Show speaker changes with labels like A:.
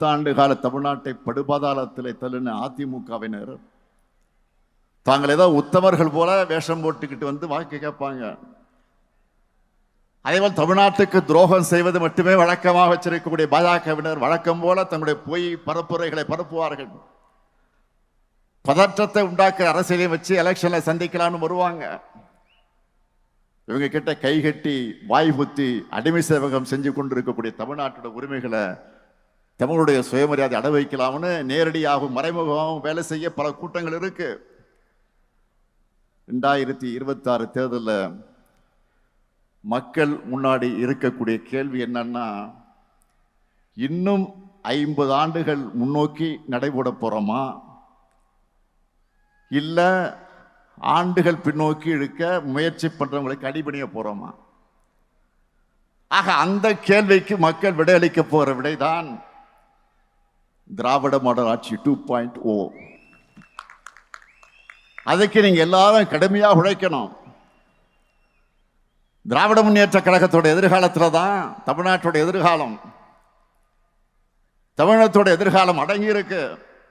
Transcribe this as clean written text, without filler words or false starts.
A: 10 கால தமிழ்நாட்டை படுபாதாளத்திலே தள்ளின அதிமுகவினர் தாங்கள் ஏதோ உத்தமர்கள் போல வேஷம் போட்டுக்கிட்டு வந்து வாக்கு கேட்பாங்க. அதேபோல் தமிழ்நாட்டுக்கு துரோகம் செய்வது மட்டுமே வழக்கமாக வச்சிருக்கக்கூடிய பாஜகவினர் வழக்கம் போல தங்களுடைய பொய் பரப்புரைகளை பரப்புவார்கள். பதற்றத்தை உண்டாக்குற அரசியலை வச்சு எலெக்ஷன்ல சந்திக்கலாம்னு வருவாங்க. இவங்க கிட்ட கைகட்டி வாய் புத்தி அடிமை சேவகம் செஞ்சு கொண்டிருக்கக்கூடிய தமிழ்நாட்டோட உரிமைகளை தமிழுடைய சுயமரியாதை அட வைக்கலாம்னு நேரடியாகவும் மறைமுகமாகவும் வேலை செய்ய பல கூட்டங்கள் இருக்கு. 2026 தேர்தலில் மக்கள் முன்னாடி இருக்கக்கூடிய கேள்வி என்னன்னா, இன்னும் 50 ஆண்டுகள் முன்னோக்கி நடைபோட போறோமா, இல்ல ஆண்டுகள் பின்னோக்கி இழுக்க முயற்சி பண்றவங்களுக்கு அடிபணிய போறோமா? ஆக அந்த கேள்விக்கு மக்கள் விடையளிக்க போற விடைதான் திராவிட மாடல் ஆட்சி 2.0. அதுக்கு நீங்க எல்லாரும் கடுமையாக உழைக்கணும். திராவிட முன்னேற்ற கழகத்தோட எதிர்காலத்துல தான் தமிழ்நாட்டோட எதிர்காலம், தமிழகத்தோட எதிர்காலம் அடங்கி இருக்கு.